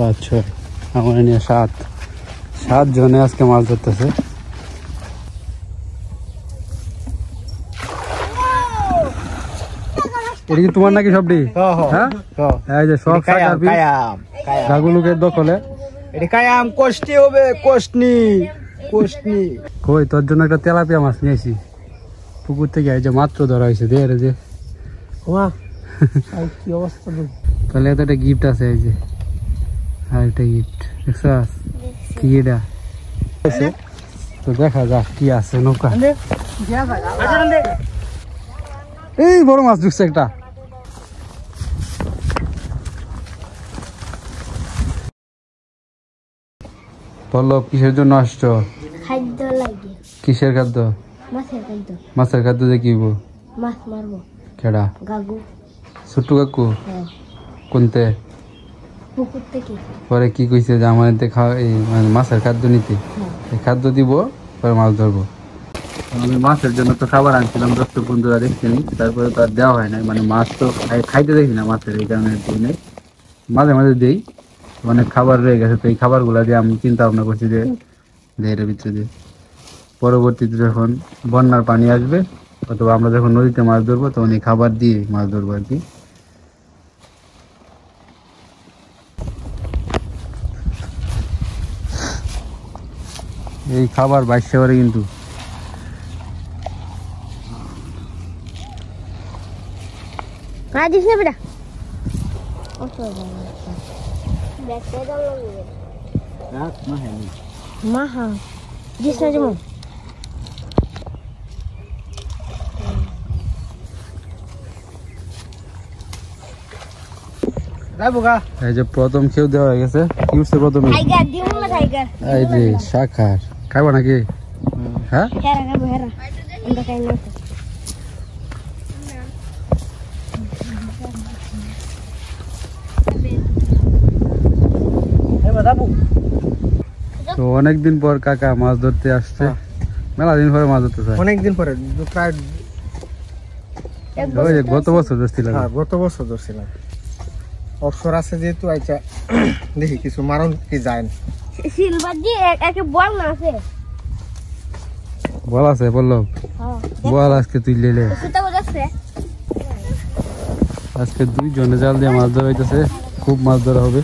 5 6 আমার নিয়ে 7 জনে আজকে মাছ ধরতেছে। এটা কি তোমার নাকি সবটি? হ্যাঁ এই যে সব গাগুলোকে দখলে এটা কায়াম কষ্টি হবে কোষ্টি কই তোর জন্য একটা তেলাপিয়া মাছ নিয়েছি পুকুর থেকে। এই যে মাত্র ধরা হয়েছে দে রে যে কি অবস্থা তাহলে এত একটা গিফট আছে। এই যে আর একটা গিফট দেখছস কি এটা তো দেখা যাক কি আছে নৌকা। এই বড় মাছ ঢুকছে একটা। পল্লব কিসের জন্য আসছো? খাদ্য লাগে। কিসের খাদ্য? মাছের খাদ্য। মাছের খাদ্য দিয়ে কি মাছ মারবো। কেডা? গাগু। ছোট্টু কাকু? হ্যাঁ। কোনতে? পুকুর থেকে। পরে কি কইছে যে আমার মানে মাছের খাদ্য নিতে? এই খাদ্য দিব পরে মাছ ধরবো। আমি মাছের জন্য তো খাবার আনছিলাম, দর্শক বন্ধুরা দেখছেন, তারপরে তো আর দেওয়া হয় না, মানে মাছ তো খাইতে দেখি না মাছের, এই কারণে মাঝে মাঝে দিই। অনেক খাবার রয়ে গেছে, তো এই খাবারগুলো দিয়ে আমি চিন্তা ভাবনা করছি যে এর ভিতরে দিয়ে পরবর্তীতে যখন বন্যার পানি আসবে অথবা আমরা যখন নদীতে মাছ ধরবো তখন এই খাবার দিয়ে মাছ ধরবো আর কি। এই খাবার 22 করে কিন্তু এই যে প্রথম খেউ দেওয়া হয়ে গেছে। কি উঠছে প্রথমে? এই যে শাখার খাইবা নাকি? হ্যাঁ তো অনেকদিন পর কাকা মাছ ধরতে আসছে। মেলা দিন পরে মাছ ধরতে চায়। অনেকদিন পরে প্রায় গত বছর ধরছিলাম। গত বছর ধরছিলাম। অবসর আছে যেহেতু আইচা দেখি কিছু মারণ কি যায় না। বল আছে বললো বল আজকে তুই লেলে আজকে 2 জনে জাল দিয়ে মাছ ধরা হইতেছে। খুব মাছ ধরা হবে।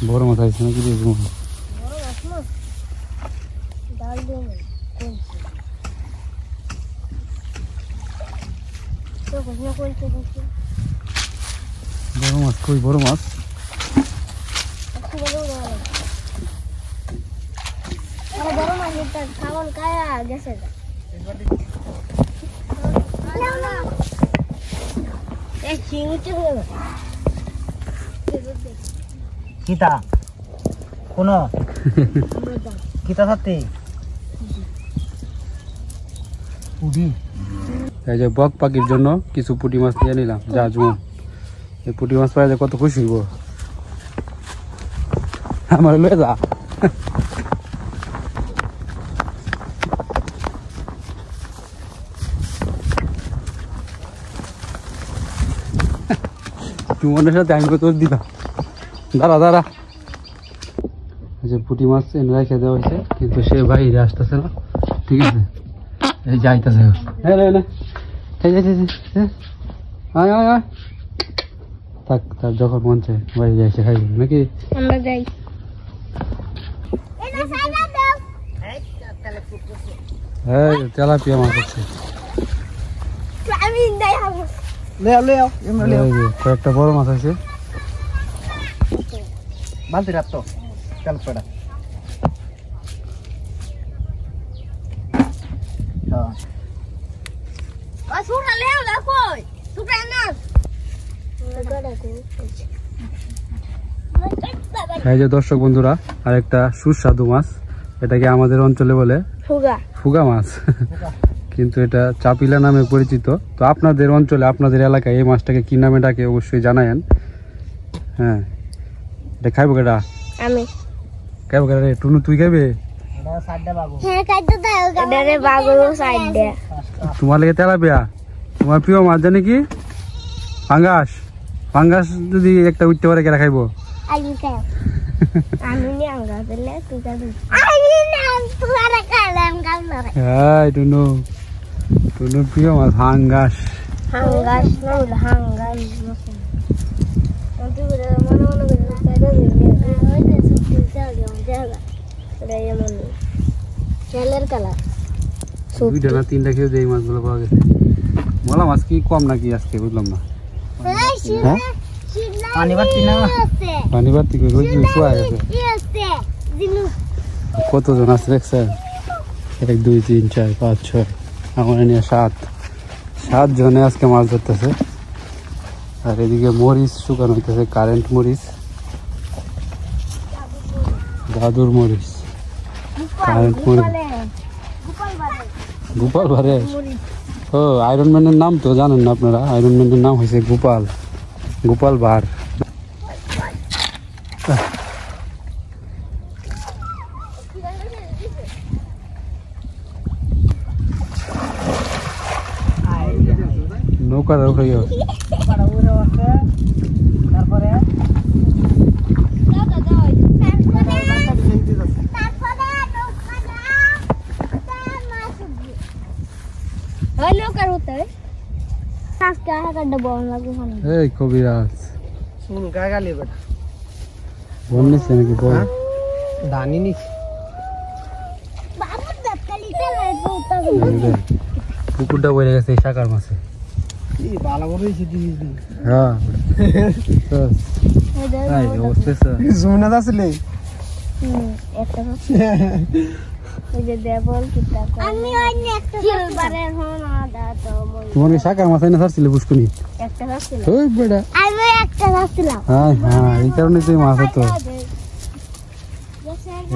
বড় মাছ আছে নাকি? বড় মাছ কই? বড় মাছ কিতা কোন কিতা সাথে পুডি। এই যে বক পাখির জন্য কিছু পুঁটি মাছ নিয়ে নিলাম। যা জুম এই পুঁটি মাছ পাই কত খুশি হইব। আমার লয়ে যা। তোমার সাথে আমি কত দিলাম। দাঁড়া দাঁড়া। যে পুঁটি মাছ এনে রেখে দেওয়া হয়েছে, কিন্তু সে বাইরে আসতেছে না। ঠিক আছে এই যাইতেছে। থাক তার যখন মন চায় বাইরে যাইছে খাইব নাকি? তেলাপিয়া মাছ আছে কয়েকটা বড় মাছ আছে। বালতি রাখতো তেলাপিয়াটা এই যে দর্শক বন্ধুরা আরেকটা সুস্বাদু মাছ, এটাকে আমাদের অঞ্চলে বলে ফুগা মাছ। কিন্তু এটা চাপিলা নামে পরিচিত। তো আপনাদের অঞ্চলে আপনাদের এলাকায় এই মাছটাকে কি নামে ডাকে অবশ্যই জানায়েন। হ্যাঁ, এটা খাইবো কেটা? আমি খাইবো কেটা রে? টুনু তুই খাইবে? হ্যাঁ খাইতে দাও এটারে বাগুলো সাইড দে। তোমার লেগে তেলাপিয়া। তোমার প্রিয় মাছ জানি কি? পাঙ্গাস। পাঙ্গাস যদি একটা উঠতে পারে কেটা খাইবো? আমি খাই আমি নি আঙ্গা দিলে তুই খাবি। আমি না তোরা খাইলাম গামলা। হ্যাঁ টুনু, টুনুর প্রিয় মাছ হাঙ্গাস। হাঙ্গাস না হাঙ্গাস তুই করে মনে মনে করে তাইলে ওইটা সুতি জায়গা জায়গা এটা এমন চেলের কালার দুইটা না তিনটা খেয়ে এই মাছগুলো পাওয়া গেছে। মলা মাছ কি কম নাকি আজকে বুঝলাম না। হ্যাঁ পানি বাড়তি না পানি বাড়তি করে রোজ শোয়া গেছে। কতজন আছে দেখছেন? 1 2 3 4 5 6 আমার নিয়ে 7 জনে আজকে মাছ ধরতেছে। আর এদিকে মরিচ শুকানো হইতেছে, কারেন্ট মরিচ, দাদুর মরিচ, কারেন্ট মরিচ, গোপাল ভারে। ও আয়রন ম্যানের নাম তো জানেন না আপনারা? আয়রন ম্যানের নাম হয়েছে গোপাল, গোপাল ভার। নৌকার উঠে গেল। তারপরে এই কবিরাজ শুন গাগালি বেটা বল নিচ্ছে নাকি? বল দানি নি পুকুরটা বয়ে গেছে শাকার মাছে। কি ভালো করে হইছে দিস দি হ্যাঁ এই অবস্থা জুমনা আসলে একটা ওই যে দেবল কিটা আমি অন্য একটা সিলভারের হন আদা তো তোমার কি শাকার মাছ এনে ছাড়ছিলে পুষ্কুনি? একটা ছিল ওই বেটা আমি একটা ছিলাম। হ্যাঁ হ্যাঁ, এই কারণে তুই মাছ হতো।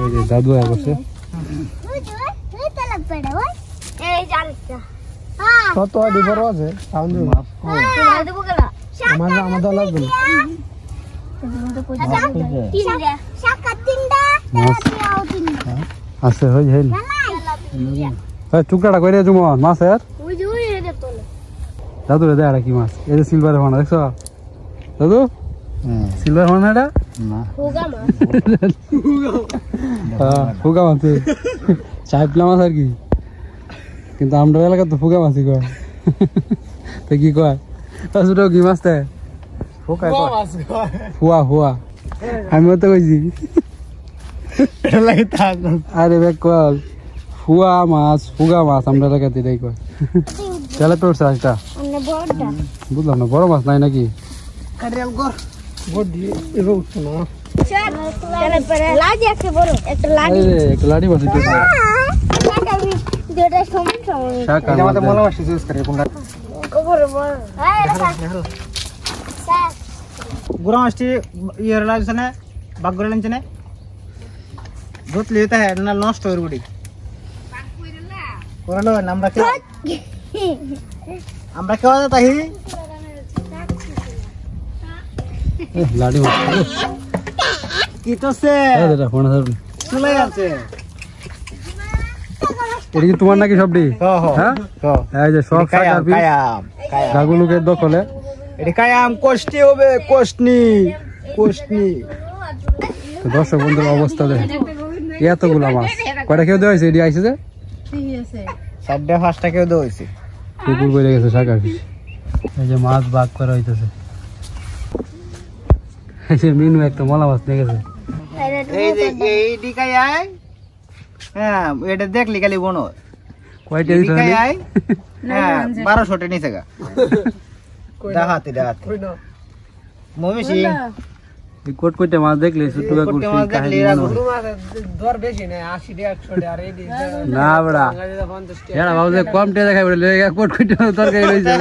এই যে দাদু আয় বসে। এই জানটা কত আডি বড় আছে সাউন্ড তোমার দেবো গেলা আমাদের লাগবে আছে হই হেল টুকরাটা করে জুমন মাছের দাদু রে দেয় কি মাছ? এই যে সিলভারের মাছ দেখছো দাদু? সিলভার মাছ না এটা? ফুগা মাছ, চাইপলা মাছ আর কি। কিন্তু আমরা এলাকা তো ফুগা মাছই কয়। তো কি কয় ছোট কি মাছ? ফুয়া ফুয়া আমিও তো কইছি। আরে বেক কল ফুয়া মাছ, ফুগা মাছ আমরা এলাকাতে এটাই কয়। তেলে পড়ছে একটা বুঝলাম না, বড় মাছ নাই নাকি? একটা লাড়ি মাছ গুড়া মাছটি ইয়ে লাগছে না বাগ করে লাগছে না ধুতলে এটা না নষ্ট হয়ে বডি করলো আমরা কেউ তাই লাড়ি মাছ কি তো সে চলে যাচ্ছে। এটা কি তোমার নাকি সবটি? হ্যাঁ এই যে সব গাগুলুকের দখলে। এটা কায়াম কোষ্টি হবে, কোষ্টি কোষ্টি। তো দর্শক বন্ধুর অবস্থা দেখেন, এতগুলা মাছ কয়টা কেউ দেওয়া হয়েছে? এটি আইসে যে 4টা 5টা কেউ দেওয়া হয়েছে। পুকুর বেড়ে গেছে শাকার। এই যে মাছ ভাগ করা হইতেছে। এই যে মিনু একটা মলা মাছ নিয়ে গেছে। এই যে এই দিকাই আয়, হ্যাঁ এটা দেখলি খালি বনো কয়টা দিকাই আয়। হ্যাঁ 1200 টা নিছে গা দেখাতে মমি সিং এই কোট কয়টা মাছ দেখলে ছোট্টুকা করছি দর বেশি না 80 টাকা 100 টাকা আর এই না বড়া এরা ভাবছে কম টাকা দেখাই বলে কোট কয়টা তরকারি লইছে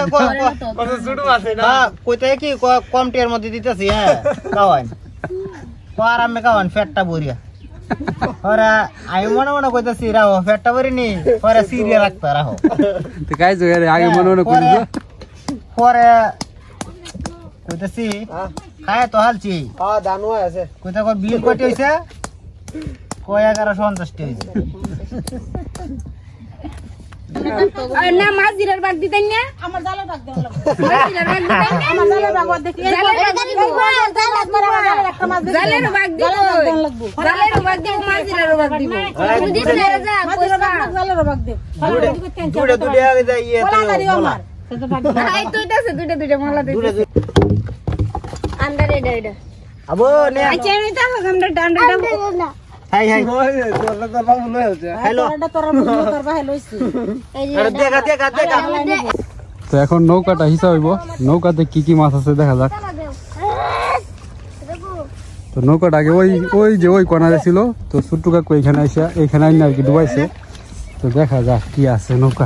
কত ছোট আছে না কইতে কি কম টিয়ার মধ্যে দিতেছি। হ্যাঁ খাওয়ান আর আমি খাওয়ান ফ্যাটটা বড়িয়া ওরা আমি মনে মনে কইতাছি রাহো পেটটা ভরি নি পরে সিরিয়া রাখতা রাহো তো কাই জোরে আগে মনে মনে করি পরে কইতাছি খায় তো হালছি দানু আছে কইতা কই বিল কয়টি হইছে কয় 1150 হইছে না মাছ জিরার বাগ দিতেন না আমার জালের বাগ দেন লাগবে মাছ জিরার বাগ দিতেন না আমার জালের বাগ দেখি জালের বাগ দিব জালের বাগ দিব মাছ জিরার বাগ দিব বুঝিস না রাজা জালের বাগ দিব দুড়ে আগে যাই ইয়ে তো বলা এই তুইটাছে দুইটা মালা দে আন্ডার এটা আবো নে আচ্ছা আমি তো আমরা ডান্ডা না হাই হাই তোলা তো বাবু লই আছে হ্যালো আরে দেখা তো এখন নৌকাটা হিসাব হইব নৌকাতে কি কি মাছ আছে দেখা যাক তো নৌকাটা আগে ওই যে ওই কোনারে ছিল তো ছোট্টু কাকু এখানে এসে এখানে আইনা আর কি ডুবাইছে তো দেখা যাক কি আছে নৌকা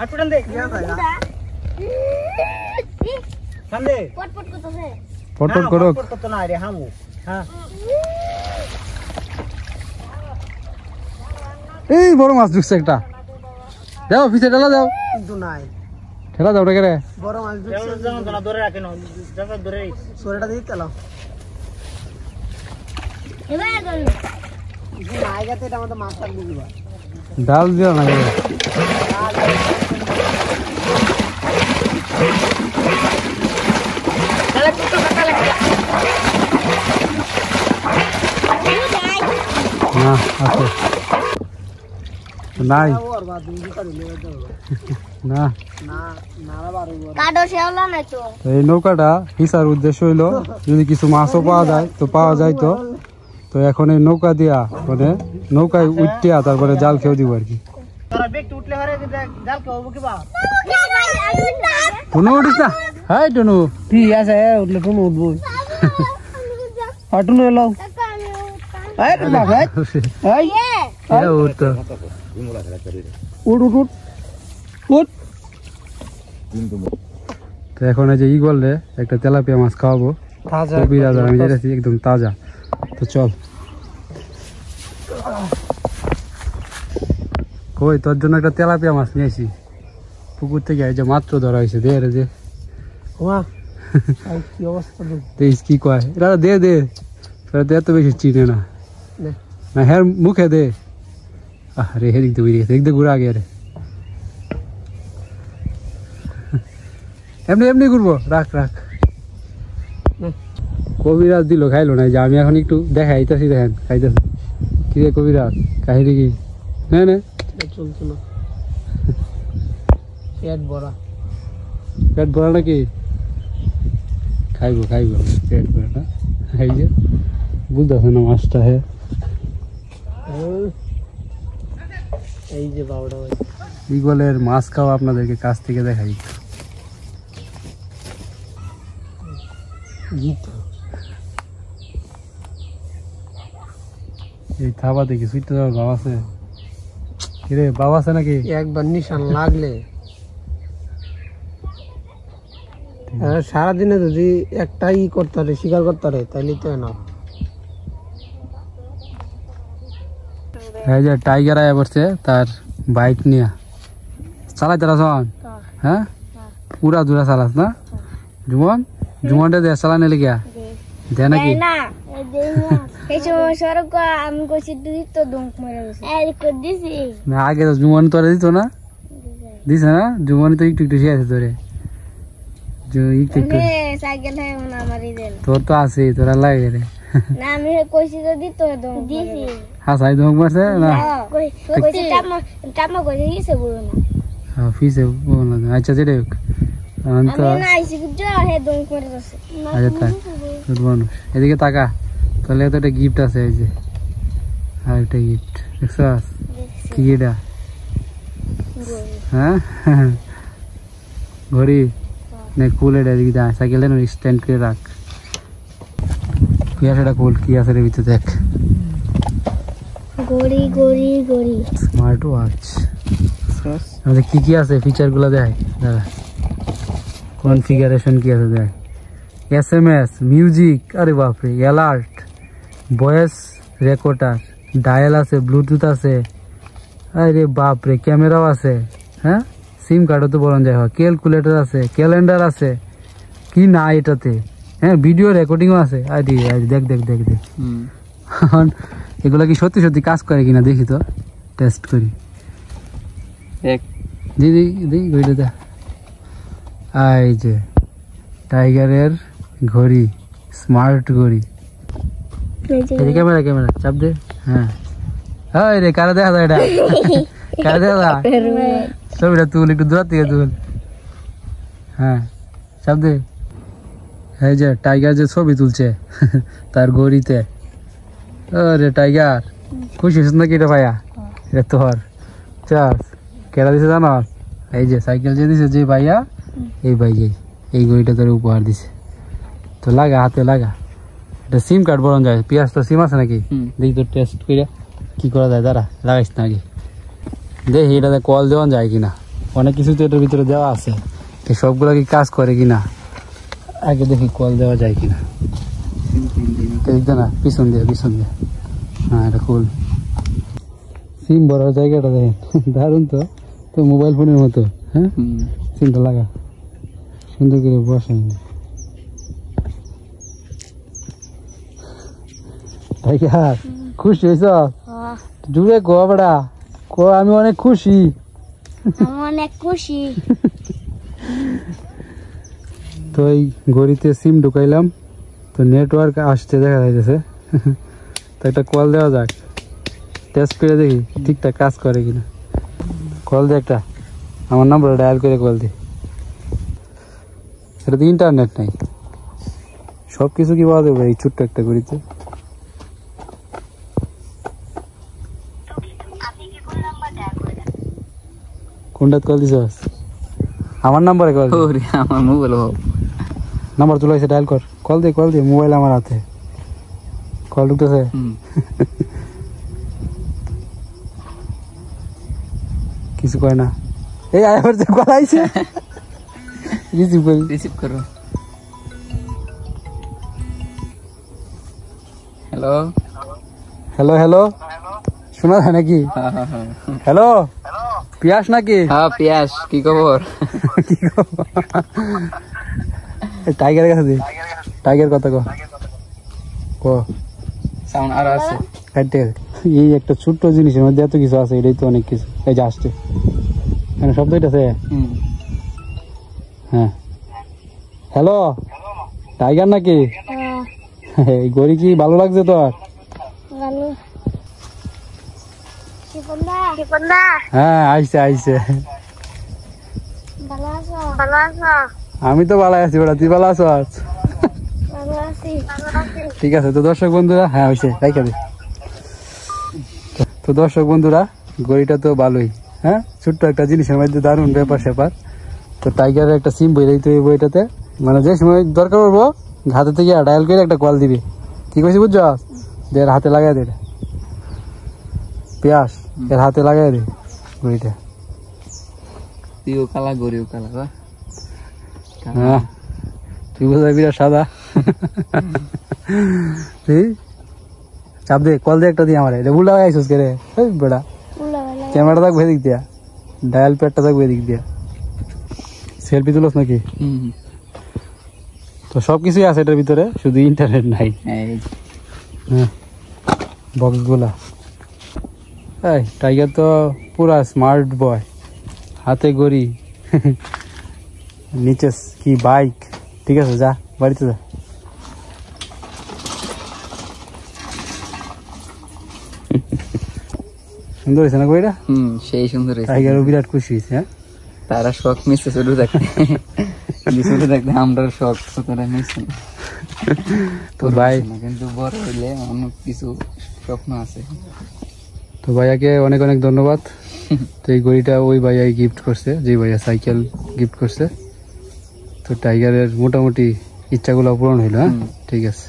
আটুডান দে সামনে পটপট করতেছে পটপট করো পটপট তো না রে হামু হ্যাঁ এই বড় মাছ ঢুকছে একটা দাও পিছে ঠেলা দাও কিন্তু নাই ঠেলা দাও রে বড় মাছ যেমন না ধরে রাখেন জায়গা ধরে সোরেটা দিতে লাও এবার গেল নাই গেতে এটা আমাদের মাছ লাগবে দিবা ডাল দিও না না আছে নাই না কাডো শেওলা নাই তো তো এই নৌকাটা হিসার উদ্দেশ্য হইলো যদি কিছু মাছও পাওয়া যায় তো তো এখন এই নৌকা দিয়া মানে নৌকায় উঠটিয়া তারপরে জাল খেয়ে দিব আর কি তোরা বেক উঠলে হরে জাল কে হবো কি বা টুনু উঠিস না হাই টুনু ঠিক আছে উঠলে তুমি উঠবো হাটুন এলো এই বাবা এই উঠ তো উঠ উঠ উঠ উঠ তো এখন এই যে ই করলে একটা তেলাপিয়া মাছ খাওয়াবো তাজা কবিরাজ আমি যেতেছি একদম তাজা তো চল কই তোর জন্য একটা তেলাপিয়া মাছ নিয়ে আসি পুকুর থেকে এই যে মাত্র ধরা হয়েছে দে রে যে ওয়া কি অবস্থা দেখিস কি কয় এটা দে তোরা তো এত বেশি চিনে না না হ্যাঁ মুখে দে আরে হেদিক তো বেরিয়ে গেছে ঘুরে আগে রে এমনি ঘুরবো রাখ কবিরাজ দিল খাইলো না যে আমি এখন একটু দেখাইতেছি দেখেন খাইতেছি কি রে কবিরাজ কাহিনী কি না চলতো না পেট ভরা নাকি খাইবো পেট ভরা না এই যে বুঝতেছে না মাছটা হ্যাঁ এই যে বাউডা ইগলের মাছ খাওয়া আপনাদেরকে কাছ থেকে দেখাই এই থাবা দেখি সুইটটা যাওয়ার ভাব আছে কিরে ভাব আছে নাকি একবার নিশান লাগলে সারাদিনে যদি একটাই করতে পারে শিকার করতে পারে তাহলে তো না এই যে টাইগার আয়া পড়ছে তার বাইক নিয়ে চালাই তারা শোন হ্যাঁ পুরা দূরা চালাস না জুমনটা দে চালানে লেগে দে নাকি না এই সময় সরক আমি কইছি দিদি তো দুঙ্ক মেরে গেছে এই কই দিছি না আগে তো জুমন তোরে দিত না দিছে না জুমন তো একটু শিখেছে তোরে একটু সাইকেল হয় না আমারই দেন তোর তো আছে তোরা লাগে রে না আমি কইছি তো দিত দুঙ্ক দিছি হ্যাঁ সাই ধমক মারছে না কইছি টামা কইছি কিসে বলো না হ্যাঁ ফিসে বল না আচ্ছা যেটা হোক আমি না আইছি যা হে দুঙ্ক মেরে গেছে আচ্ছা থাক গুড মানুষ এদিকে তাকা তাহলে তো একটা গিফট আছে এই যে আর একটা গিফট দেখছস কি এটা হ্যাঁ ঘড়ি নে কুল এটা দিকে দা সাইকেলে নো স্ট্যান্ড করে রাখ কি আছে এটা কুল কি আছে রে ভিতরে দেখ গড়ি স্মার্ট ওয়াচ আমাদের কি আছে ফিচার গুলো দেখ দাদা কনফিগারেশন কি আছে দেখ SMS মিউজিক আরে বাপ রে অ্যালার্ট ভয়েস রেকর্ডার, ডায়াল আছে, ব্লুটুথ আছে, আরে বাপ রে, ক্যামেরাও আছে, হ্যাঁ, সিম কার্ডও তো বলন যায়, ক্যালকুলেটর আছে, ক্যালেন্ডার আছে, কি না এটাতে, হ্যাঁ, ভিডিও রেকর্ডিংও আছে। আরে দেখ দেখ দেখ দেখ, এগুলা কি সত্যি সত্যি কাজ করে কিনা দেখি তো, টেস্ট করি। দিদি দিদি ঘড়িটা দেখ, এই যে টাইগারের ঘড়ি, স্মার্ট ঘড়ি। ক্যামেরা ক্যামেরা চাপ দে, হ্যাঁ, এই রে কারা দেখা যায়, এটা কারা দেখা যায়, ছবিটা তুল, একটু দূর থেকে তুল, হ্যাঁ চাপ দে। এই যে টাইগার যে ছবি তুলছে তার ঘড়িতে। আরে টাইগার, খুশি হয়েছিস নাকি এটা ভাইয়া? এটা তোর চাষ কেরা দিছে জানো? এই যে সাইকেল যে দিছে যে ভাইয়া, এই ভাই এই ঘড়িটা তোর উপহার দিছে। তো লাগা, হাতে লাগা। এটা সিম কার্ড বলন যায়। পিয়াজ তো সিম আছে নাকি দেখি তো, টেস্ট করে কি করা যায়, দাঁড়া লাগাইস না আগে, দেখি এটাতে কল দেওয়া যায় কিনা। অনেক কিছু তো এটার ভিতরে দেওয়া আছে, সবগুলো কি কাজ করে কিনা আগে দেখি, কল দেওয়া যায় কিনা। দেখতে না, পিছন দিয়ে পিছন দিয়ে, হ্যাঁ এটা খুল। সিম ভরার জায়গাটা দেখেন, দারুন তো, তো মোবাইল ফোনের মতো। হ্যাঁ, সিমটা লাগা, সুন্দর করে বসাই। টাইগার খুশি হয়েছ? জুড়ে কো বেড়া, কো আমি অনেক খুশি। অনেক খুশি। তো এই ঘড়িতে সিম ঢুকাইলাম, তো নেটওয়ার্ক আসছে দেখা যাইতেছে। তো একটা কল দেওয়া যাক, টেস্ট করে দেখি ঠিকঠাক কাজ করে কিনা। কল দে একটা, আমার নাম্বার ডায়াল করে কল দি। এটা তো ইন্টারনেট নাই, সব কিছু কি পাওয়া যাবে এই ছোট্ট একটা ঘড়িতে? কোনটা কল দিছ? আমার নাম্বারে কল। আমার মোবাইল নাম্বার চলে আসে, ডায়াল কর, কল দে কল দে, মোবাইল আমার হাতে, কল ঢুকতেছে। কিছু কয় না, এই আবার যে কল আইছে, রিসিভ করো। হ্যালো হ্যালো হ্যালো, শোনা যায় নাকি? হ্যালো, পিয়াস নাকি? হ্যাঁ পিয়াস, কি খবর? কি খবর? টাইগারের কাছে দি, টাইগার কথা কো, কো সাউন্ড আর আছে কাটতে। এই একটা ছোট্ট জিনিসের মধ্যে এত কিছু আছে, এটাই তো অনেক কিছু। এই যে আসছে, মানে শব্দ হইতাছে। হ্যাঁ, হ্যালো, টাইগার নাকি? এই গড়ি কি ভালো লাগছে তোর? হ্যাঁ আইসে আইসে। আমি তো ভালো আছি বেটা, তুই ভালো আছো? ঠিক আছে। তো দর্শক বন্ধুরা, হ্যাঁ হয়েছে, রাইখা দে। তো দর্শক বন্ধুরা, গড়িটা তো ভালোই, হ্যাঁ, ছোট্ট একটা জিনিসের মধ্যে দারুণ ব্যাপার স্যাপার। তো টাইগারের একটা সিম বই দিতে হবে বইটাতে, মানে যে সময় দরকার পড়বো হাতে থেকে ডায়াল করে একটা কল দিবি। কি কইছি বুঝছ? এর হাতে লাগাই দে, পিয়াস এর হাতে লাগাই দে ঘড়িটা। তুইও কালা, গড়িও কালা। হ্যাঁ, তুই বোঝা বিরাট সাদা। চাপ দে, কল দে একটা দিয়ে আমার। এটা উল্টা আইসোস কে রে বেড়া? ক্যামেরা থাকবে এদিক দিয়া, ডায়াল প্যাডটা থাকবে এদিক দিয়া। সেলফি তুলস নাকি? তো সবকিছুই আছে এটার ভিতরে, শুধু ইন্টারনেট নাই। হ্যাঁ, বক্স গুলা। এই টাইগার তো পুরা স্মার্ট বয়, হাতে গড়ি, নিচে কি বাইক। ঠিক আছে, যা বাড়িতে যা। সুন্দর হয়েছে না গড়িটা? সেই সুন্দর হয়েছে। টাইগারও বিরাট খুশি হয়েছে। হ্যাঁ, তারা শখ মিশছে ছোট থাকতে, ছোট থাকতে আমরা শখ তারা মিশছে। তো ভাই, কিন্তু বড় হইলে অনেক কিছু স্বপ্ন আছে। তো ভাইয়াকে অনেক অনেক ধন্যবাদ। তো এই ঘড়িটা ওই ভাইয়াই গিফট করছে, যে ভাইয়া সাইকেল গিফট করছে। তো টাইগারের মোটামুটি ইচ্ছাগুলো পূরণ হইলো। হ্যাঁ, ঠিক আছে।